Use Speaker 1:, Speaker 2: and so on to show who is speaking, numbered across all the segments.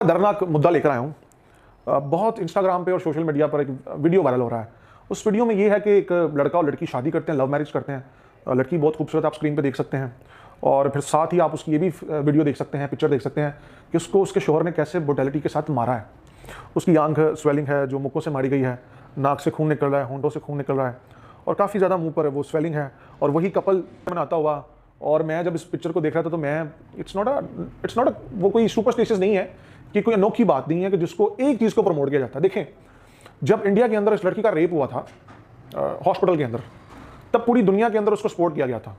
Speaker 1: दर्दनाक मुद्दा लेकर आया हूँ। बहुत इंस्टाग्राम पे और सोशल मीडिया पर एक वीडियो वायरल हो रहा है। उस वीडियो में ये है कि एक लड़का और लड़की शादी करते हैं, लव मैरिज करते हैं। लड़की बहुत खूबसूरत आप स्क्रीन पे देख सकते हैं और फिर साथ ही आप उसकी ये भी वीडियो देख सकते हैं, पिक्चर देख सकते हैं कि उसको उसके शोहर ने कैसे ब्रुटैलिटी के साथ मारा है। उसकी आंख स्वेलिंग है जो मुक्कों से मारी गई है, नाक से खून निकल रहा है, होंठों से खून निकल रहा है और काफ़ी ज़्यादा मुंह पर वो स्वेलिंग है। और वही कपल बनाता हुआ, और मैं जब इस पिक्चर को देख रहा था तो मैं इट्स नॉट अ वो कोई सुपरस्टिशियस नहीं है कि कोई अनोखी बात नहीं है कि जिसको एक चीज़ को प्रमोट किया जाता है। देखें, जब इंडिया के अंदर इस लड़की का रेप हुआ था हॉस्पिटल के अंदर, तब पूरी दुनिया के अंदर उसको सपोर्ट किया गया था।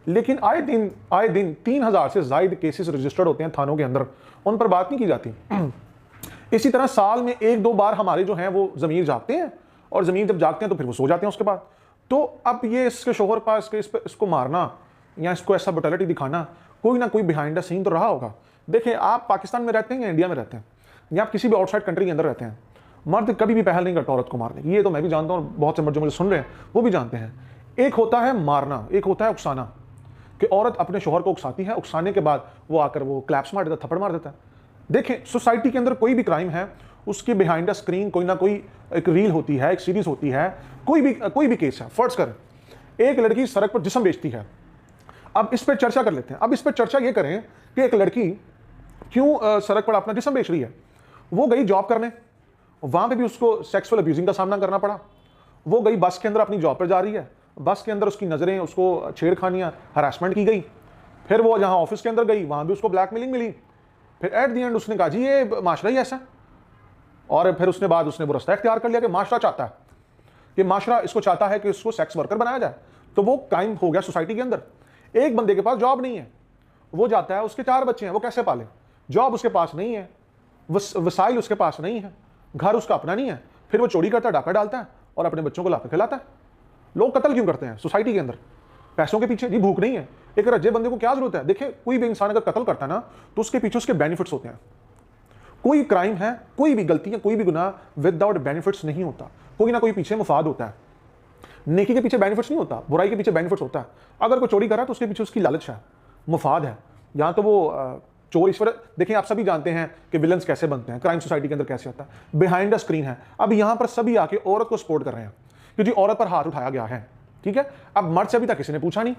Speaker 1: लेकिन आए दिन 3000 से ज़ायद केसेस रजिस्टर्ड होते हैं थानों के अंदर, उन पर बात नहीं की जाती। इसी तरह साल में 1-2 बार हमारे जो हैं वो ज़मीर जागते हैं, और ज़मीर जब जागते हैं तो फिर वो सो जाते हैं उसके बाद। तो अब ये इसके शोहर पास इसको मारना या इसको ऐसा ब्रुटैलिटी दिखाना, कोई ना कोई बिहाइंड द सीन तो रहा होगा। देखिए, आप पाकिस्तान में रहते हैं या इंडिया में रहते हैं या आप किसी भी आउटसाइड कंट्री के अंदर रहते हैं, मर्द कभी भी पहल नहीं करता औरत को मारने की। ये तो मैं भी जानता हूँ, बहुत से मर्द जो मुझे सुन रहे हैं वो भी जानते हैं। एक होता है मारना, एक होता है उकसाना, कि औरत अपने शोहर को उकसाती है, उकसाने के बाद वो आकर वो क्लैप्स मार देता, थप्पड़ मार देता है। देखें, सोसाइटी के अंदर कोई भी क्राइम है, उसके बिहाइंड द स्क्रीन कोई ना कोई एक रील होती है, एक सीरीज होती है, कोई भी केस है। फर्ज कर, एक लड़की सड़क पर जिस्म बेचती है। अब इस पर चर्चा कर लेते हैं। अब इस पर चर्चा ये करें कि एक लड़की क्यों सड़क पर अपना जिस्म बेच रही है। वो गई जॉब करने, वहां पे भी उसको सेक्सुअल अब्यूजिंग का सामना करना पड़ा। वो गई बस के अंदर अपनी जॉब पर जा रही है, बस के अंदर उसकी नज़रें, उसको छेड़खानियां, हरासमेंट की गई। फिर वो जहां ऑफिस के अंदर गई, वहां भी उसको ब्लैकमेलिंग मिली। फिर एट दी एंड उसने कहा जी ये माशरा ही ऐसा। और फिर उसने वो रास्ता इख्तियार कर लिया कि माशरा चाहता है, कि माशरा इसको चाहता है कि उसको सेक्स वर्कर बनाया जाए। तो वो क्राइम हो गया सोसाइटी के अंदर। एक बंदे के पास जॉब नहीं है, वो जाता है, उसके 4 बच्चे हैं, वो कैसे पाले? जॉब उसके पास नहीं है, वसाइल उसके पास नहीं है, घर उसका अपना नहीं है, फिर वो चोरी करता है, डाका डालता है और अपने बच्चों को लाकर खिलाता है। लोग कत्ल क्यों करते हैं सोसाइटी के अंदर? पैसों के पीछे। जी भूख नहीं है, एक रज्जे बंदे को क्या जरूरत है? देखिए, कोई भी इंसान अगर कत्ल करता है ना, तो उसके पीछे उसके बेनिफिट्स होते हैं। कोई क्राइम है, कोई भी गलती है, कोई भी गुनाह विदाउट बेनिफिट्स नहीं होता। कोई ना कोई पीछे मुफाद होता है। नेकी के पीछे बेनिफिट्स नहीं होता, बुराई के पीछे बेनिफिट्स होता है। अगर कोई चोरी कर रहा है तो उसके पीछे उसकी लालच है, मुफाद है। या तो वो चोर ईश्वर। देखिए, आप सभी जानते हैं कि विलन्स कैसे बनते हैं, क्राइम सोसाइटी के अंदर कैसे होता है, बिहाइंड द स्क्रीन है। अब यहां पर सभी आके औरत को सपोर्ट कर रहे हैं क्योंकि औरत पर हाथ उठाया गया है। ठीक है, अब मर्द से अभी तक किसी ने पूछा नहीं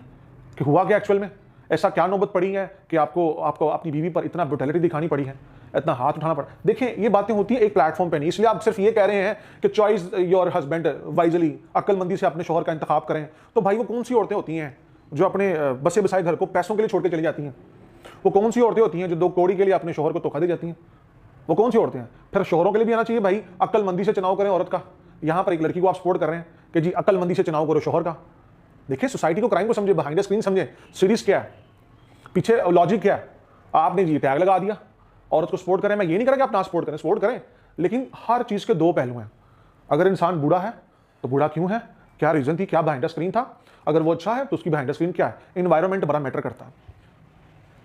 Speaker 1: कि हुआ क्या एक्चुअल में, ऐसा क्या नौबत पड़ी है कि आपको अपनी बीवी पर इतना ब्रुटैलिटी दिखानी पड़ी है, इतना हाथ उठाना पड़ा। देखिए, ये बातें होती है एक प्लेटफॉर्म पे नहीं, इसलिए आप सिर्फ ये कह रहे हैं कि चॉइस योर हस्बैंड वाइजली, अक्लमंदी से अपने शोहर का इंतखाब करें। तो भाई, वो कौन सी औरतें होती हैं जो अपने बसे बसाए घर को पैसों के लिए छोड़ के चली जाती हैं? वो कौन सी औरतें होती हैं जो 2 कौड़ी के लिए अपने शोहर को धोखा दे जाती हैं? वो कौन सी औरतें हैं? फिर शोहरों के लिए भी आना चाहिए भाई, अक्लमंदी से चुनाव करें औरत का। यहां पर एक लड़की को आप सपोर्ट कर रहे हैं कि जी अक्लमंदी से चुनाव करो शोहर का। देखिए, सोसाइटी को, क्राइम को समझे, बिहाइंड द स्क्रीन समझे, सीरीज क्या है, पीछे लॉजिक क्या है। आपने जी टैग लगा दिया, औरत को सपोर्ट करें। मैं ये नहीं करें कि आप ना सपोर्ट करें, सपोर्ट करें, लेकिन हर चीज के 2 पहलू हैं। अगर इंसान बूढ़ा है तो बूढ़ा क्यों है, क्या रीजन थी, क्या बिहाइंड द स्क्रीन था? अगर वो अच्छा है तो उसकी बिहाइंड द स्क्रीन क्या है? एनवायरमेंट बड़ा मैटर करता है।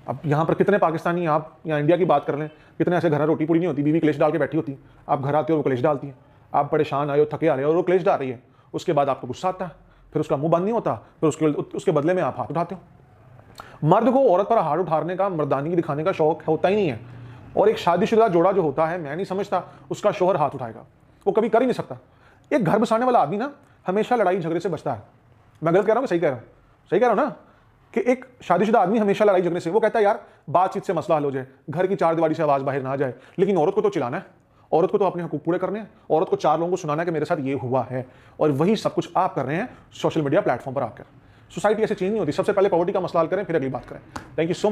Speaker 1: अब यहाँ पर कितने पाकिस्तानी, आप या इंडिया की बात कर लें, कितने ऐसे घर रोटी पूरी नहीं होती, बीवी क्लेश डाल के बैठी होती, आप घर आते हो वो क्लेश डालती है, आप परेशान आए हो, थके आ रहे हो और वो क्लेश डाल रही है, उसके बाद आपको गुस्सा आता है, फिर उसका मुंह बंद नहीं होता, फिर उसके बदले में आप हाथ उठाते हो। मर्द को औरत पर हाथ उठाने का, मर्दानगी दिखाने का शौक होता ही नहीं है। और एक शादीशुदा जोड़ा जो होता है, मैं नहीं समझता उसका शोहर हाथ उठाएगा, वो कभी कर ही नहीं सकता। एक घर बसाने वाला आदमी ना हमेशा लड़ाई झगड़े से बचता है। मैं गलत कह रहा हूँ, सही कह रहा हूँ? सही कह रहा हूँ ना, कि एक शादीशुदा आदमी हमेशा लड़ाई झगड़े से, वो कहता है यार बातचीत से मसला हल हो जाए, घर की 4 दीवारी से आवाज बाहर ना जाए। लेकिन औरत को तो चिल्लाना है, औरत को तो अपने हकूक पूरे करने हैं, औरत को 4 लोगों को सुनाना है कि मेरे साथ ये हुआ है। और वही सब कुछ आप कर रहे हैं सोशल मीडिया प्लेटफॉर्म पर आकर। सोसाइटी ऐसे चेंज नहीं होती। सबसे पहले पॉवर्टी का मसला हल करें, फिर अगली बात करें। Thank you so much.